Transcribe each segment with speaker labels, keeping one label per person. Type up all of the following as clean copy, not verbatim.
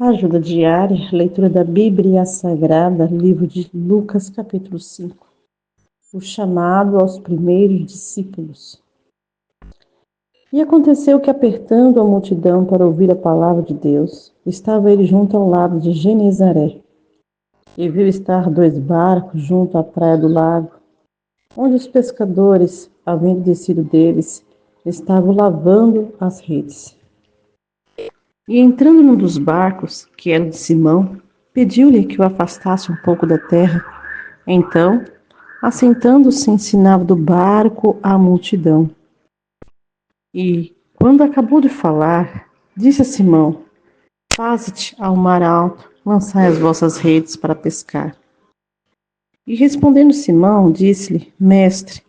Speaker 1: Ajuda diária, leitura da Bíblia Sagrada, livro de Lucas, capítulo 5. O chamado aos primeiros discípulos. E aconteceu que, apertando a multidão para ouvir a palavra de Deus, estava ele junto ao lado de Genezaré. E viu estar 2 barcos junto à praia do lago, onde os pescadores, havendo descido deles, estavam lavando as redes. E entrando num dos barcos, que era de Simão, pediu-lhe que o afastasse um pouco da terra. Então, assentando-se, ensinava do barco à multidão. E, quando acabou de falar, disse a Simão: Faze-te ao mar alto, lançai as vossas redes para pescar. E respondendo Simão, disse-lhe: Mestre,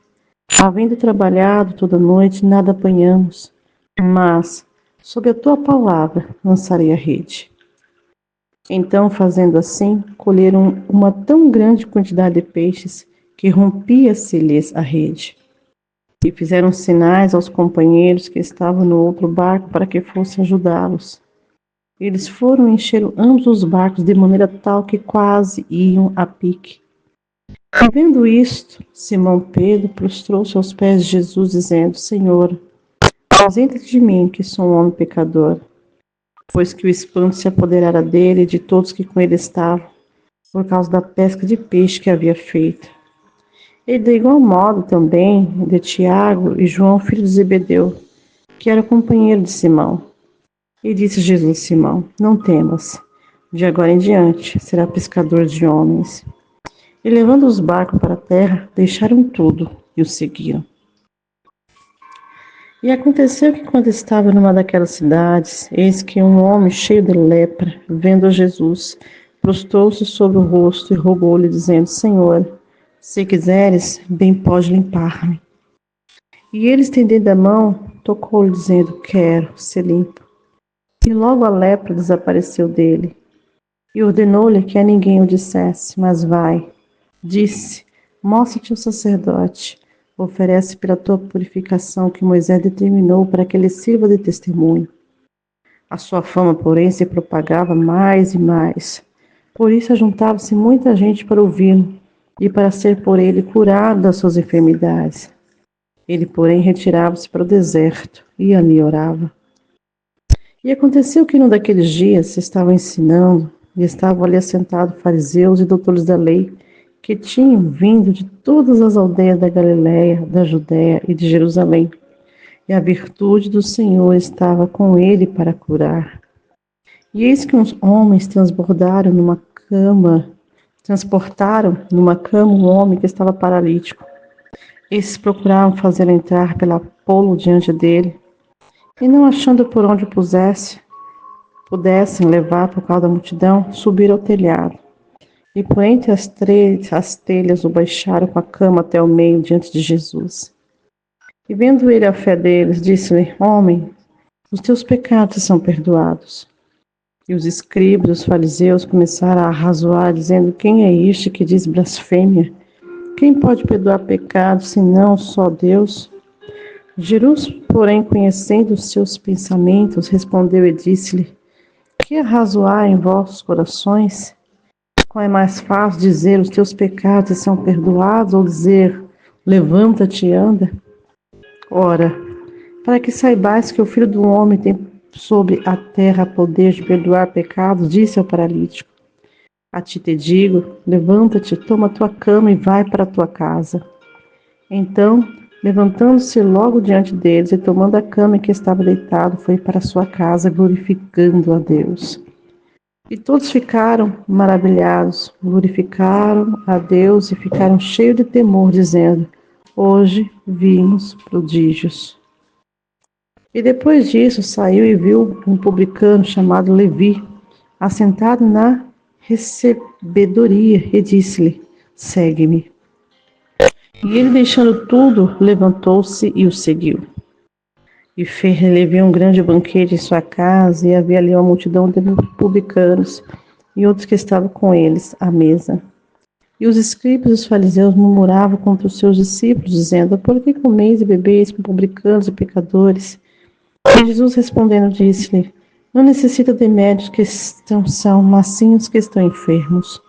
Speaker 1: havendo trabalhado toda a noite, nada apanhamos, mas, sob a tua palavra, lançarei a rede. Então, fazendo assim, colheram uma tão grande quantidade de peixes que rompia-se-lhes a rede. E fizeram sinais aos companheiros que estavam no outro barco para que fossem ajudá-los. Eles foram e encheram ambos os barcos de maneira tal que quase iam a pique. E vendo isto, Simão Pedro prostrou-se aos pés de Jesus, dizendo: Senhor, ausenta-te de mim, que sou um homem pecador. Pois que o espanto se apoderara dele e de todos que com ele estavam, por causa da pesca de peixe que havia feito. E de igual modo também de Tiago e João, filho de Zebedeu, que era companheiro de Simão. E disse Jesus a Simão: Não temas, de agora em diante será pescador de homens. E levando os barcos para a terra, deixaram tudo e o seguiram. E aconteceu que, quando estava numa daquelas cidades, eis que um homem cheio de lepra, vendo a Jesus, prostrou-se sobre o rosto e rogou-lhe, dizendo: Senhor, se quiseres, bem pode limpar-me. E ele, estendendo a mão, tocou-lhe, dizendo: Quero ser limpo. E logo a lepra desapareceu dele. E ordenou-lhe que a ninguém o dissesse, mas vai. Disse: Mostra-te ao sacerdote. Oferece pela tua purificação que Moisés determinou para que ele sirva de testemunho. A sua fama, porém, se propagava mais e mais. Por isso ajuntava-se muita gente para ouvi-lo e para ser por ele curado das suas enfermidades. Ele, porém, retirava-se para o deserto e ali orava. E aconteceu que num daqueles dias estava ensinando e estavam ali assentados fariseus e doutores da lei, que tinham vindo de todas as aldeias da Galiléia, da Judéia e de Jerusalém. E a virtude do Senhor estava com ele para curar. E eis que uns homens transportaram numa cama um homem que estava paralítico. Esses procuraram fazer entrar pela pô-lo diante dele, e não achando por onde pudessem levar por causa da multidão, subiram ao telhado. E por entre as telhas o baixaram com a cama até o meio diante de Jesus. E vendo ele a fé deles, disse-lhe: Homem, os teus pecados são perdoados. E os escribas, os fariseus, começaram a arrazoar, dizendo: Quem é este que diz blasfêmia? Quem pode perdoar pecados, senão só Deus? Jesus, porém, conhecendo os seus pensamentos, respondeu e disse-lhe: Que arrazoar em vossos corações? Qual é mais fácil dizer: Os teus pecados são perdoados, ou dizer: Levanta-te e anda? Ora, para que saibais que o Filho do Homem tem sobre a terra poder de perdoar pecados, disse ao paralítico: A ti te digo, levanta-te, toma a tua cama e vai para a tua casa. Então, levantando-se logo diante deles e tomando a cama em que estava deitado, foi para a sua casa, glorificando a Deus. E todos ficaram maravilhados, glorificaram a Deus e ficaram cheios de temor, dizendo: Hoje vimos prodígios. E depois disso saiu e viu um publicano chamado Levi, assentado na recebedoria, e disse-lhe: Segue-me. E ele, deixando tudo, levantou-se e o seguiu. E fez Levi um grande banquete em sua casa, e havia ali uma multidão de publicanos e outros que estavam com eles à mesa. E os escribas e os fariseus murmuravam contra os seus discípulos, dizendo: Por que comeis e bebeis com publicanos e pecadores? E Jesus respondendo disse-lhe: Não necessita de médicos que estão são, mas sim os que estão enfermos.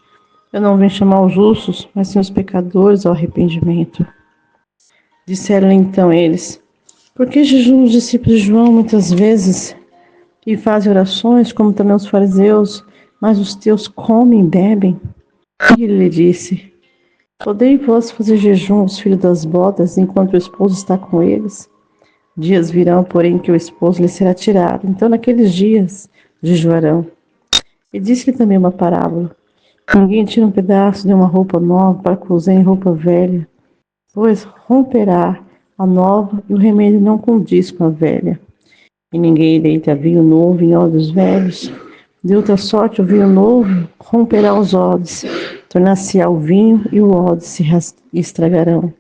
Speaker 1: Eu não vim chamar os justos, mas sim os pecadores ao arrependimento. Disseram então eles: por que jejuam os discípulos de João muitas vezes e fazem orações, como também os fariseus, mas os teus comem e bebem? E ele lhe disse: podei vós fazer jejum aos filhos das bodas, enquanto o esposo está com eles? Dias virão, porém, que o esposo lhe será tirado. Então, naqueles dias, jejuarão. E disse-lhe também uma parábola: ninguém tira um pedaço de uma roupa nova para cozer em roupa velha, pois romperá a nova e o remédio não condiz com a velha. E ninguém deita vinho novo em odres velhos. De outra sorte, o vinho novo romperá os odres, tornar-se-á o vinho e o odre se estragarão.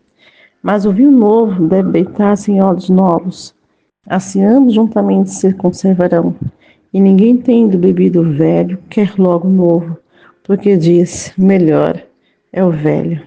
Speaker 1: Mas o vinho novo deve deitar-se em odres novos. Assim ambos juntamente se conservarão. E ninguém tendo bebido o velho, quer logo o novo, porque diz, melhor é o velho.